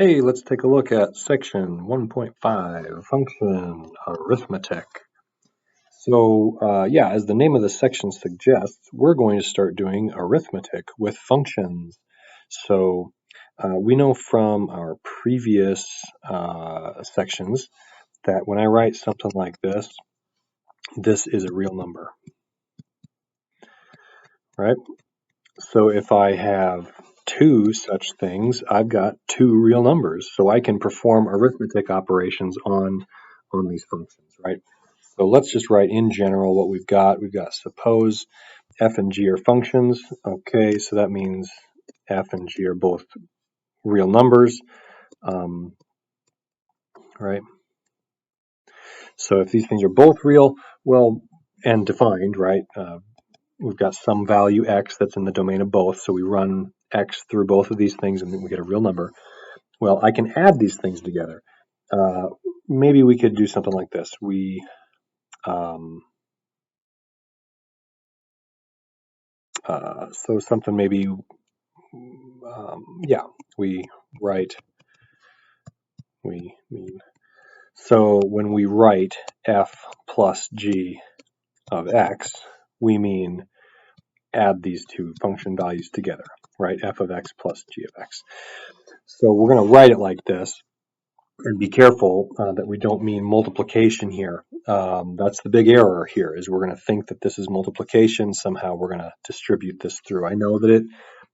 Hey, let's take a look at section 1.5, function arithmetic. So, yeah, as the name of the section suggests, we're going to start doing arithmetic with functions. So, we know from our previous sections that when I write something like this is a real number, right? So if I have two such things, I've got two real numbers. So I can perform arithmetic operations on these functions, right? So let's just write in general what we've got. We've got suppose f and g are functions. Okay, so that means f and g are both real numbers, right? So if these things are both real, well, and defined, right? We've got some value x that's in the domain of both, so we run x through both of these things and then we get a real number. Well, I can add these things together. Maybe we could do something like this. So something maybe, yeah, we write, we mean, so when we write f plus g of x, we mean add these two function values together, right? F of x plus g of x. So we're going to write it like this. And be careful that we don't mean multiplication here. That's the big error here, is we're going to think that this is multiplication. Somehow we're going to distribute this through. I know that it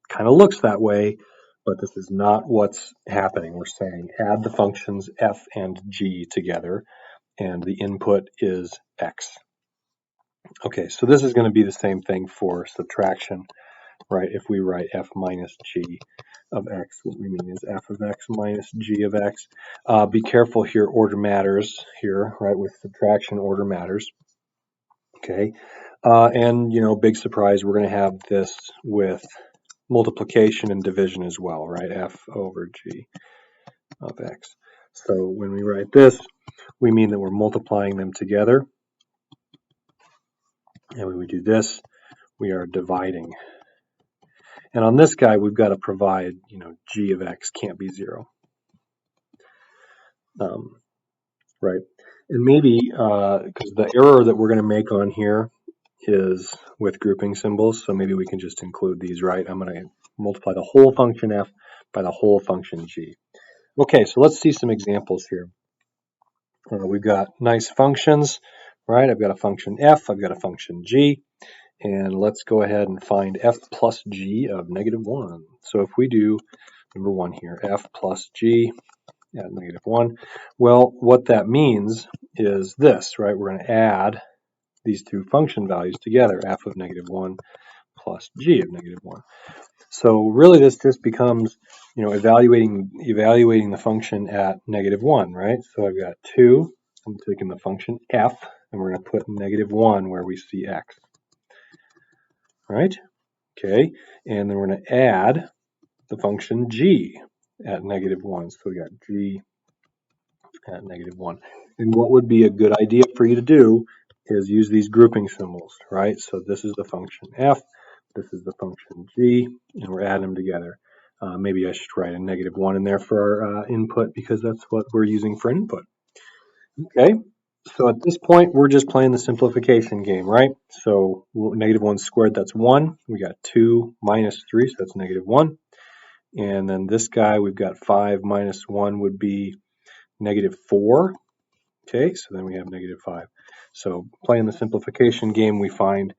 kind of looks that way, but this is not what's happening. We're saying add the functions f and g together, and the input is x. Okay, so this is going to be the same thing for subtraction, right? If we write f minus g of x, what we mean is f of x minus g of x. Be careful here, order matters here, right? With subtraction, order matters. Okay, and big surprise, we're going to have this with multiplication and division as well, right? F over g of x. So when we write this, we mean that we're multiplying them together. And when we do this, we are dividing. And on this guy, we've got to provide, g of x can't be 0. Right. And maybe, because the error that we're going to make on here is with grouping symbols, so maybe we can just include these, right? I'm going to multiply the whole function f by the whole function g. Okay, so let's see some examples here. We've got nice functions, right? I've got a function f, I've got a function g, and let's go ahead and find f plus g of -1. So if we do number 1 here, f plus g at -1, well, what that means is this, right? We're going to add these two function values together, f of -1 plus g of -1. So really this just becomes, evaluating the function at -1, right? So I've got 2, I'm taking the function f, and we're going to put -1 where we see x, right? Okay, and then we're going to add the function g at -1. So we got g at -1. And what would be a good idea for you to do is use these grouping symbols, right? So this is the function f, this is the function g, and we're adding them together. Maybe I should write a -1 in there for our input, because that's what we're using for input. Okay, so at this point, we're just playing the simplification game, right? So -1 squared, that's 1. We got 2 minus 3, so that's -1. And then this guy, we've got 5 minus 1 would be -4. Okay, so then we have -5. So playing the simplification game, we find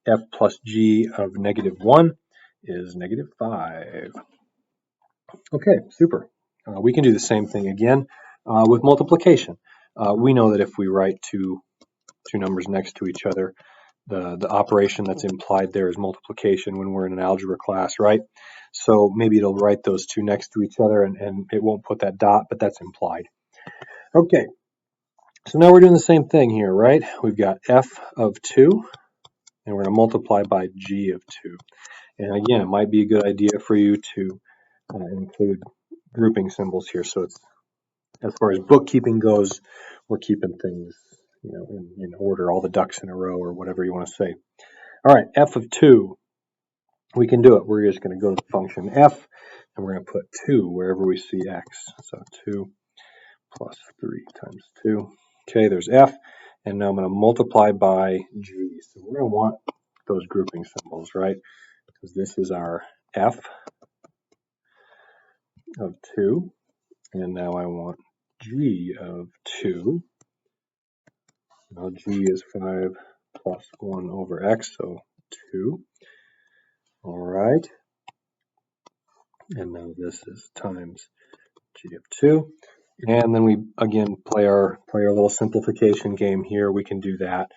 f plus g of -1 is -5. Okay, super. We can do the same thing again with multiplication. We know that if we write two numbers next to each other, the operation that's implied there is multiplication when we're in an algebra class, right? So maybe it'll write those two next to each other and it won't put that dot, but that's implied. Okay, so now we're doing the same thing here, right? We've got f of 2, and we're going to multiply by g of 2. And again, it might be a good idea for you to include grouping symbols here. So it's, as far as bookkeeping goes, we're keeping things, in order, all the ducks in a row, or whatever you want to say. All right, f of 2, we can do it. We're just going to go to the function f, and we're going to put 2 wherever we see x. So 2 plus 3 times 2. Okay, there's f, and now I'm going to multiply by g. So we're going to want those grouping symbols, right? Because this is our f of 2, and now I want g of 2. Now g is 5 plus 1 over x, so 2. All right. And now this is times g of 2. And then we, again, play our little simplification game here. We can do that.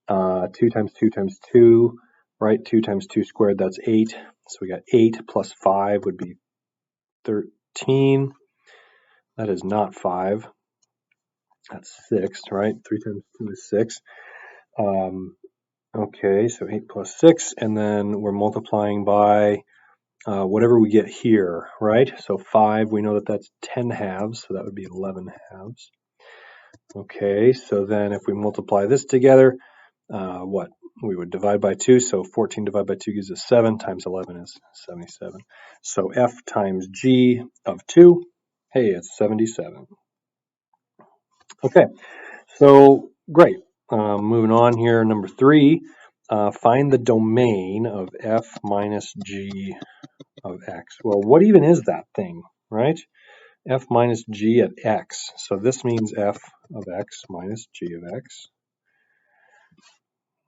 2 times 2 times 2, right? 2 times 2 squared, that's 8. So we got 8 plus 5 would be 13. That is not 5. That's 6, right? 3 times 2 is 6. Okay, so 8 plus 6, and then we're multiplying by whatever we get here, right? So 5, we know that that's 10 halves, so that would be 11 halves. Okay, so then if we multiply this together, what? We would divide by 2, so 14 divided by 2 gives us 7, times 11 is 77. So f times g of 2, hey, it's 77. Okay, so great. Moving on here, number 3, find the domain of f minus g of x. Well, what even is that thing, right? F minus g at x. So this means f of x minus g of x.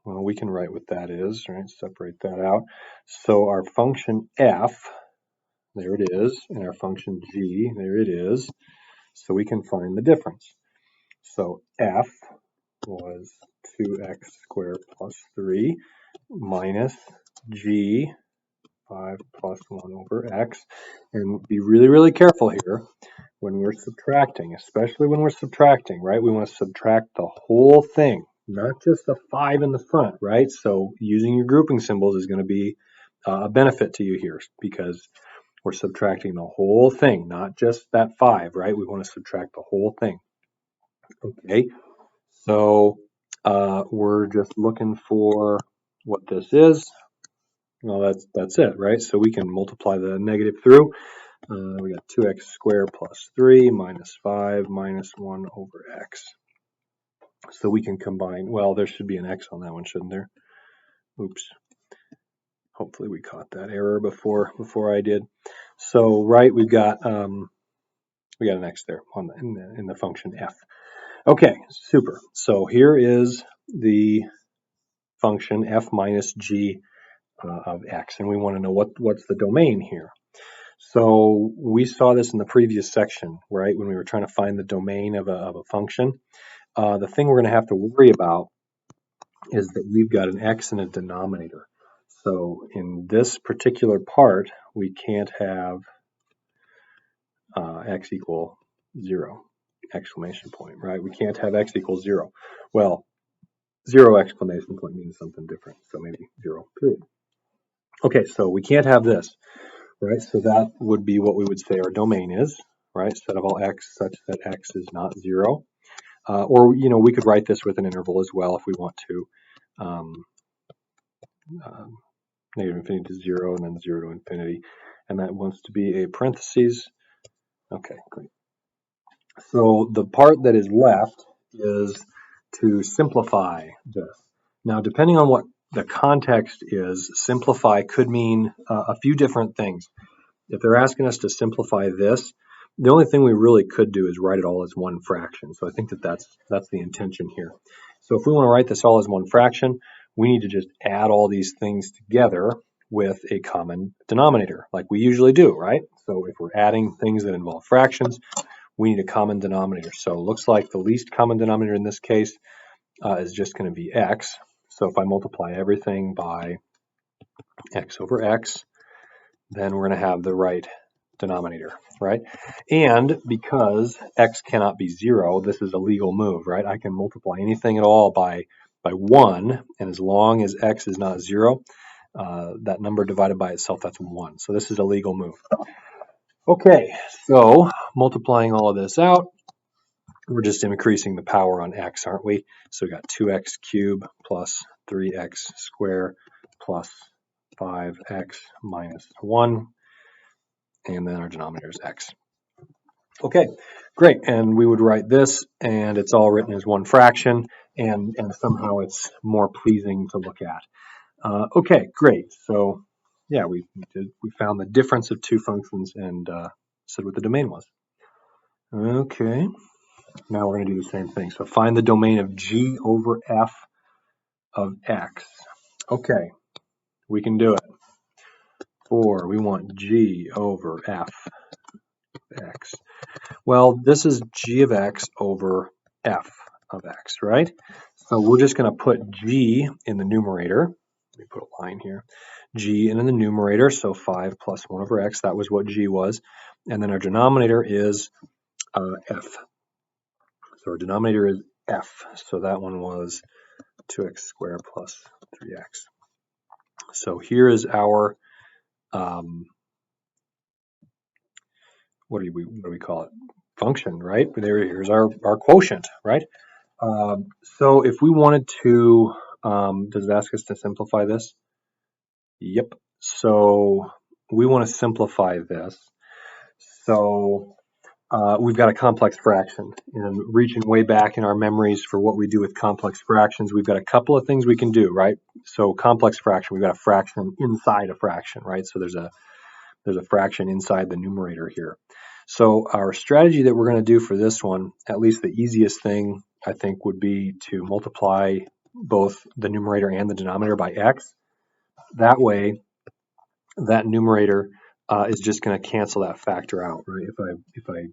Well, we can write what that is, right? Separate that out. So our function f, there it is, and our function g, there it is. So we can find the difference. So f was 2x squared plus 3 minus g, 5 plus 1 over x. And be really, really careful here when we're subtracting, especially when we're subtracting, right? We want to subtract the whole thing, not just the 5 in the front, right? So using your grouping symbols is going to be a benefit to you here because we're subtracting the whole thing, not just that 5, right? We want to subtract the whole thing. Okay, so we're just looking for what this is. Well, that's it, right? So we can multiply the negative through. We got 2x squared plus 3 minus 5 minus 1 over x. So we can combine, well, there should be an x on that one, shouldn't there? Oops. Hopefully we caught that error before I did. So, right, we got an x there in the function f. Okay, super. So here is the function f minus g of x, and we want to know what's the domain here. So we saw this in the previous section, right, when we were trying to find the domain of a function. The thing we're going to have to worry about is that we've got an x and a denominator. So in this particular part, we can't have x equal 0, exclamation point, right? We can't have x equals 0. Well, 0 exclamation point means something different, so maybe 0 period. Okay, so we can't have this, right? So that would be what we would say our domain is, right? Set of all x such that x is not 0. Or, we could write this with an interval as well if we want to. Negative infinity to 0 and then 0 to infinity. And that wants to be a parentheses. Okay, great. So the part that is left is to simplify this. Now, depending on what the context is, simplify could mean a few different things. If they're asking us to simplify this, the only thing we really could do is write it all as one fraction. So I think that's the intention here. So if we want to write this all as one fraction, we need to just add all these things together with a common denominator, like we usually do, right? So if we're adding things that involve fractions, we need a common denominator. So it looks like the least common denominator in this case is just going to be x. So if I multiply everything by x over x, then we're going to have the right denominator, right? And because x cannot be 0, this is a legal move, right? I can multiply anything at all by 1, and as long as x is not 0, that number divided by itself, that's 1. So this is a legal move. Okay, so multiplying all of this out, we're just increasing the power on x, aren't we? So we got 2x cubed plus 3x squared plus 5x minus 1. and then our denominator is x. Okay, great. And we would write this, and it's all written as one fraction, and somehow it's more pleasing to look at. Okay, great. So yeah, we found the difference of two functions and said what the domain was. Okay, now we're going to do the same thing. So find the domain of g over f of x. Okay, we can do it. Or we want g over f of x. Well, this is g of x over f of x, right? So we're just going to put g in the numerator. Let me put a line here. G in the numerator, so 5 plus 1 over x, that was what g was. And then our denominator is f. So our denominator is f. So that one was 2x squared plus 3x. So here is our, what do we call it? Function, right? Here's our quotient, right? So if we wanted to, does it ask us to simplify this? Yep. So we want to simplify this. So we've got a complex fraction, and reaching way back in our memories for what we do with complex fractions, we've got a couple of things we can do, right? So complex fraction, we've got a fraction inside a fraction, right? So there's a fraction inside the numerator here. So our strategy that we're going to do for this one, at least the easiest thing I think would be to multiply both the numerator and the denominator by x. That way, that numerator is just going to cancel that factor out, right? If I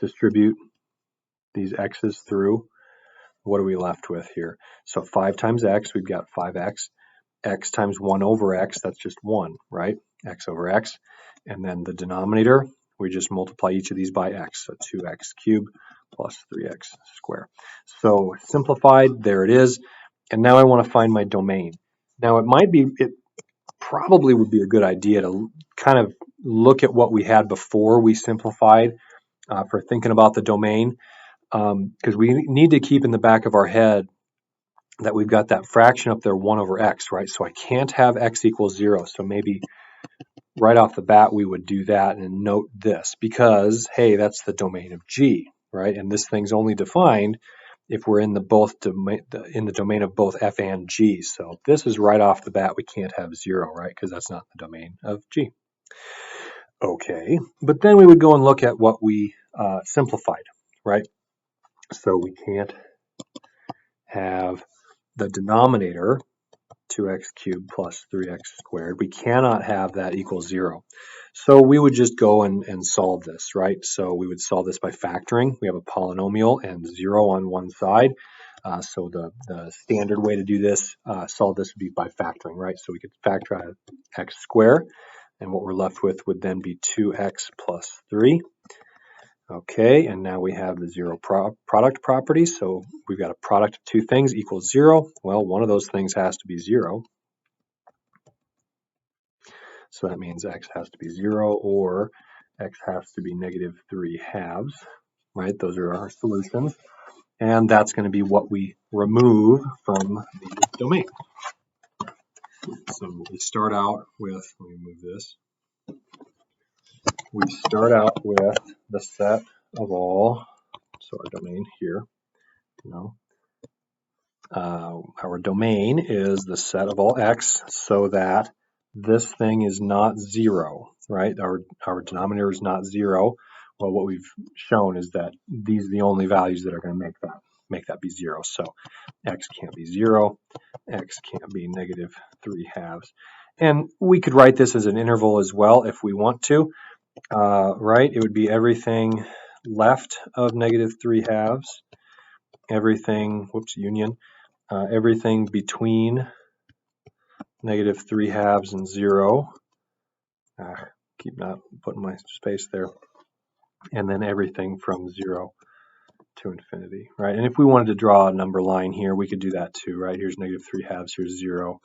distribute these x's through, what are we left with here? So 5 times x, we've got 5x. X times 1 over x, that's just 1, right? X over x. And then the denominator, we just multiply each of these by x. So 2x cubed plus 3x squared. So simplified, there it is. And now I want to find my domain. Now it probably would be a good idea to kind of look at what we had before we simplified for thinking about the domain, because we need to keep in the back of our head that we've got that fraction up there, 1 over x, right? So I can't have x equals 0. So maybe right off the bat we would do that and note this, because, hey, that's the domain of g, right? And this thing's only defined if we're in the domain of both f and g. So this is right off the bat, we can't have 0, right? Because that's not the domain of g. Okay, but then we would go and look at what we simplified, right? So we can't have the denominator 2x cubed plus 3x squared. We cannot have that equal 0. So we would just go and solve this, right? So we would solve this by factoring. We have a polynomial and 0 on one side. So the standard way to do this, solve this would be by factoring, right? So we could factor out x squared, and what we're left with would then be 2x plus 3. Okay, and now we have the 0 product property. So we've got a product of two things equals 0. Well, one of those things has to be 0. So that means x has to be 0 or x has to be negative 3/2, right? Those are our solutions. And that's going to be what we remove from the domain. So we start out with, let me move this. We start out with the set of all, so our domain here, our domain is the set of all x so that this thing is not 0, right? Our denominator is not 0. Well, what we've shown is that these are the only values that are going to make that be 0. So x can't be 0, x can't be negative 3/2. And we could write this as an interval as well if we want to, right? It would be everything left of negative 3/2, everything, union, everything between negative 3/2 and 0. Keep not putting my space there. And then everything from 0 to infinity, right? And if we wanted to draw a number line here, we could do that too, right? Here's negative 3/2, here's 0.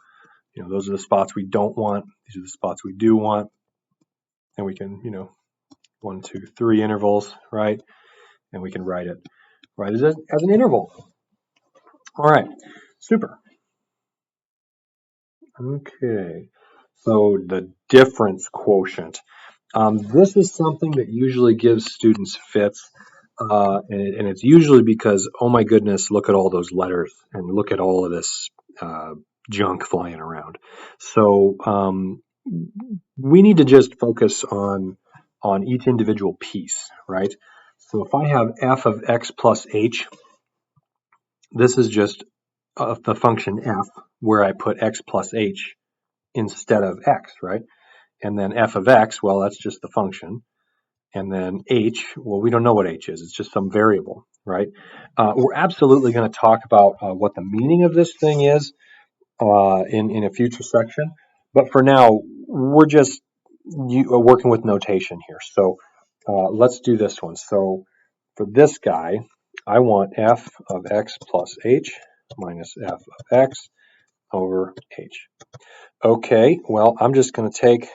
Those are the spots we don't want. These are the spots we do want. And we can, 1, 2, 3 intervals, right? And we can write it as an interval. All right, super. Okay, So the difference quotient. This is something that usually gives students fits, and it's usually because, oh my goodness, look at all those letters and look at all of this junk flying around. So we need to just focus on each individual piece, right? So if I have f of x plus h, this is just the function f where I put x plus h instead of x, right? And then f of x, well, that's just the function. And then h, well, we don't know what h is. It's just some variable, right? We're absolutely going to talk about what the meaning of this thing is in a future section. But for now, we're just working with notation here. So let's do this one. So for this guy, I want f of x plus h minus f of x over h. Okay, well, I'm just going to take,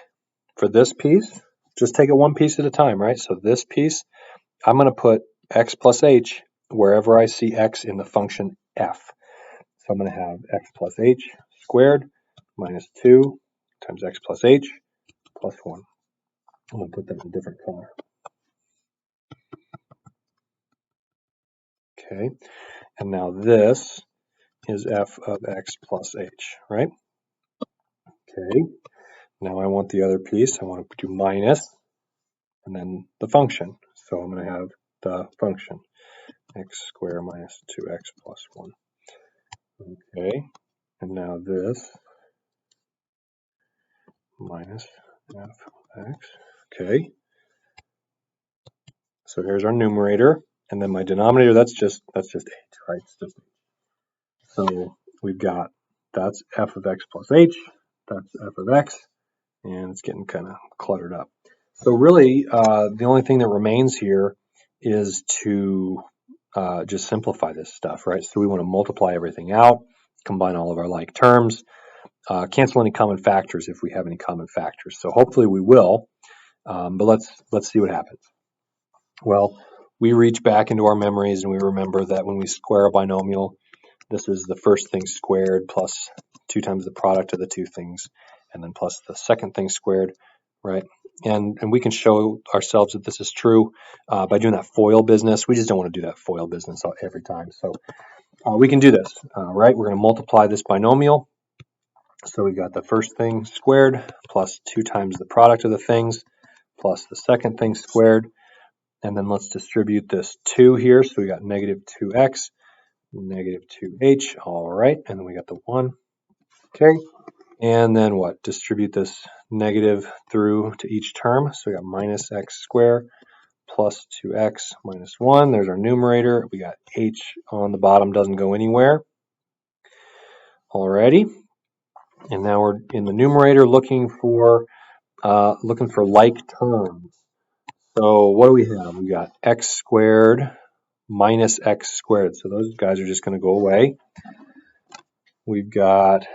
for this piece, just take it one piece at a time, right? So this piece, I'm going to put x plus h wherever I see x in the function f. So I'm going to have x plus h squared minus 2 times x plus h plus 1. I'm going to put that in a different color. Okay, and now this is f of x plus h, right? Okay, now I want the other piece. I want to do minus and then the function. So I'm going to have the function x squared minus 2x plus 1. Okay, and now this minus f of x. Okay, so here's our numerator, and then my denominator, that's just h, right? It's just, so we've got, that's f of x plus h, that's f of x, and it's getting kind of cluttered up. So really, the only thing that remains here is to just simplify this stuff, right? So we want to multiply everything out, combine all of our like terms, cancel any common factors if we have any common factors. So hopefully we will, but let's see what happens. Well, we reach back into our memories and we remember that when we square a binomial, this is the first thing squared plus 2 times the product of the two things, and then plus the second thing squared, right? And we can show ourselves that this is true by doing that FOIL business. We just don't want to do that FOIL business every time. So we can do this, right? We're going to multiply this binomial. So we got the first thing squared plus 2 times the product of the things plus the second thing squared. And then let's distribute this 2 here. So we got negative 2x, negative 2h. All right. And then we got the 1. Okay. And then what? Distribute this negative through to each term. So we got minus x squared plus 2x minus 1. There's our numerator. We got h on the bottom, doesn't go anywhere. Alrighty. And now we're in the numerator looking for like terms. So what do we have? We got x squared minus x squared. So those guys are just going to go away. We've got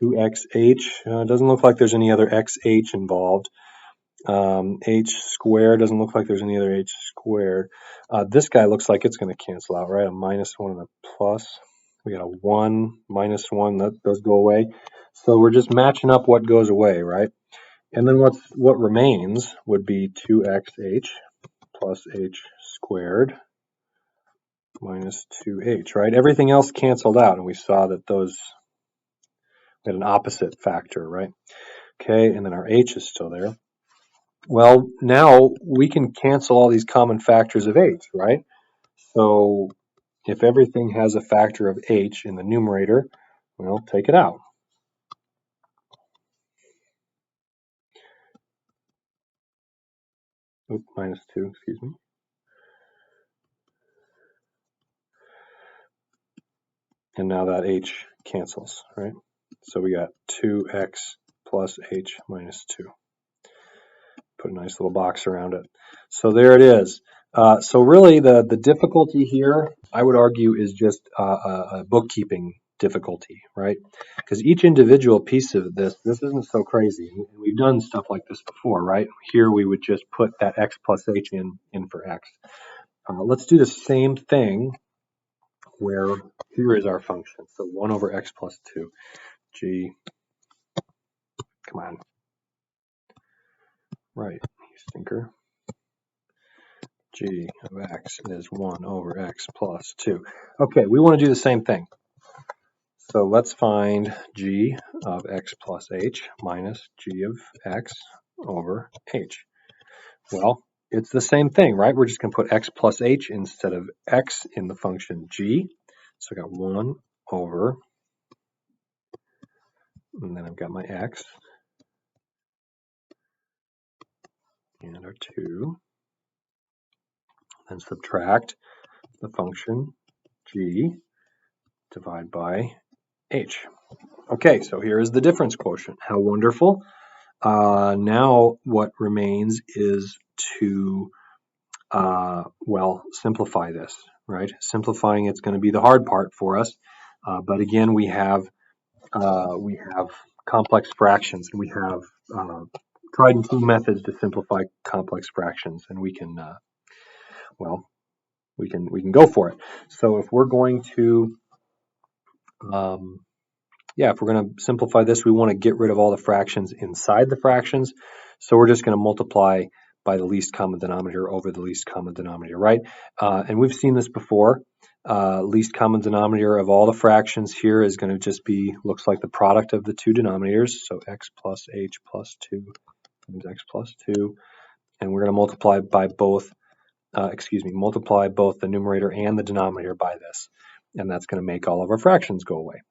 2xh. Doesn't look like there's any other xh involved. H squared doesn't look like there's any other h squared. This guy looks like it's going to cancel out, right? A minus 1 and a plus. We got a 1, minus 1. Those go away. So we're just matching up what goes away, right? And then what remains would be 2xh plus h squared minus 2h, right? Everything else canceled out, and we saw that those had an opposite factor, right? Okay, and then our h is still there. Well, now we can cancel all these common factors of h, right? So if everything has a factor of h in the numerator, well, take it out. Oops, minus 2, excuse me. And now that h cancels, right? So we got 2x plus h minus 2. Put a nice little box around it. So there it is. So really the difficulty here, I would argue, is just a bookkeeping difficulty, right? Because each individual piece of this isn't so crazy. We've done stuff like this before, right? Here we would just put that x plus h in for x. Let's do the same thing where here is our function. So 1 over x plus 2. Gee, Come on. Right, you stinker. G of x is 1 over x plus 2. Okay, we want to do the same thing. So let's find g of x plus h minus g of x over h. Well, it's the same thing, right? We're just going to put x plus h instead of x in the function g. So I got 1 over, and then I've got my x, and our 2, then subtract the function g, divide by h. Okay, so here is the difference quotient. How wonderful. Now what remains is to, well, simplify this, right? Simplifying it's going to be the hard part for us. But again, we have complex fractions. We have tried and true methods to simplify complex fractions, and we can, well, we can go for it. So if we're going to, if we're going to simplify this, we want to get rid of all the fractions inside the fractions. So we're just going to multiply by the least common denominator over the least common denominator, right? And we've seen this before. Least common denominator of all the fractions here is going to just be, looks like the product of the two denominators. So x plus h plus 2 times x plus 2. And we're going to multiply by both, multiply both the numerator and the denominator by this. And that's going to make all of our fractions go away.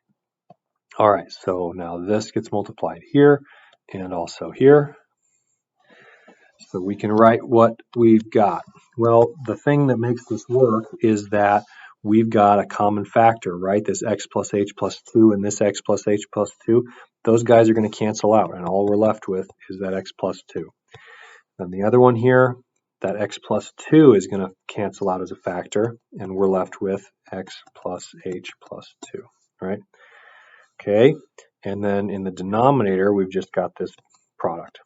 All right, so now this gets multiplied here and also here. So we can write what we've got. Well, the thing that makes this work is that we've got a common factor, right? This x plus h plus 2 and this x plus h plus 2, those guys are going to cancel out, and all we're left with is that x plus 2. Then the other one here, that x plus 2 is going to cancel out as a factor, and we're left with x plus h plus 2, right? Okay, and then in the denominator, we've just got this product.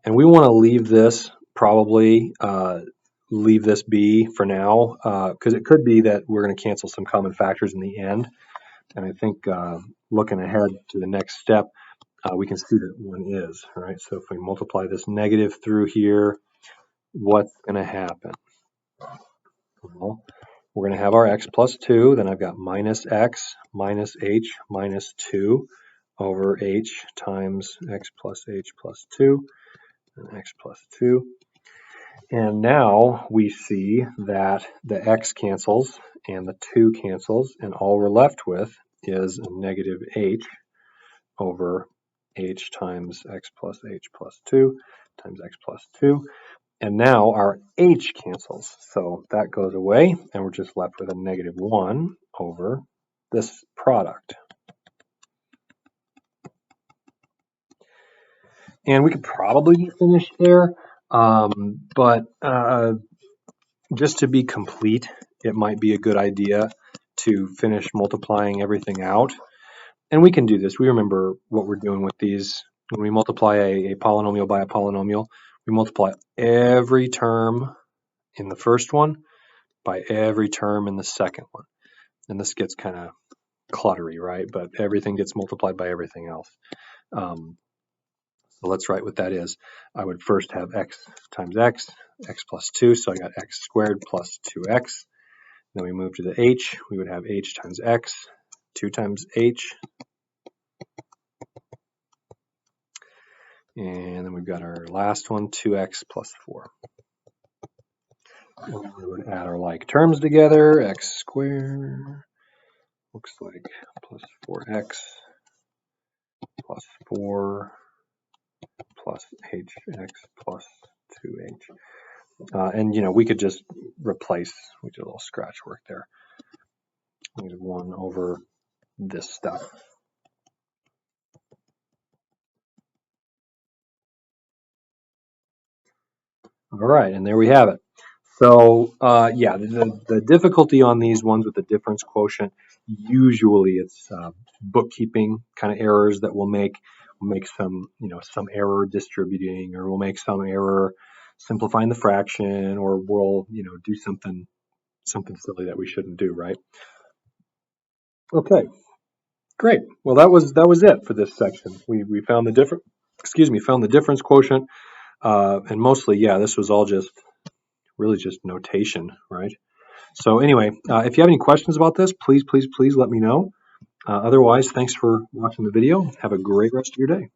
And we want to leave this, probably leave this be for now, because it could be that we're going to cancel some common factors in the end. And I think looking ahead to the next step, we can see that one is, right? So if we multiply this negative through here, what's going to happen? Well, we're going to have our x plus 2, then I've got minus x minus h minus 2 over h times x plus h plus 2 and x plus 2. And now we see that the x cancels and the 2 cancels, and all we're left with is a negative h over h times x plus h plus 2 times x plus 2. And now our h cancels, so that goes away, and we're just left with a negative 1 over this product. And we could probably be finished there, but just to be complete, it might be a good idea to finish multiplying everything out. And we can do this. We remember what we're doing with these. When we multiply a polynomial by a polynomial, we multiply every term in the first one by every term in the second one. And this gets kind of cluttery, right? But everything gets multiplied by everything else. So let's write what that is. I would first have x times x plus 2. So I got x squared plus 2x. Then we move to the h. We would have h times x, 2 times h. And then we've got our last one, 2x plus 4. And we would add our like terms together. X squared looks like plus 4x plus 4 plus hx plus 2h. And, we could just replace, we did a little scratch work there. We did 1 over this stuff. All right, and there we have it. So, the difficulty on these ones with the difference quotient, usually it's bookkeeping kind of errors that we'll make. We'll make some, some error distributing, or we'll make some error simplifying the fraction, or we'll, do something silly that we shouldn't do, right? Okay, Great. Well, that was it for this section. We found the found the difference quotient, and mostly, yeah, this was all just really just notation, right? So anyway, if you have any questions about this, please let me know. Otherwise, thanks for watching the video. Have a great rest of your day.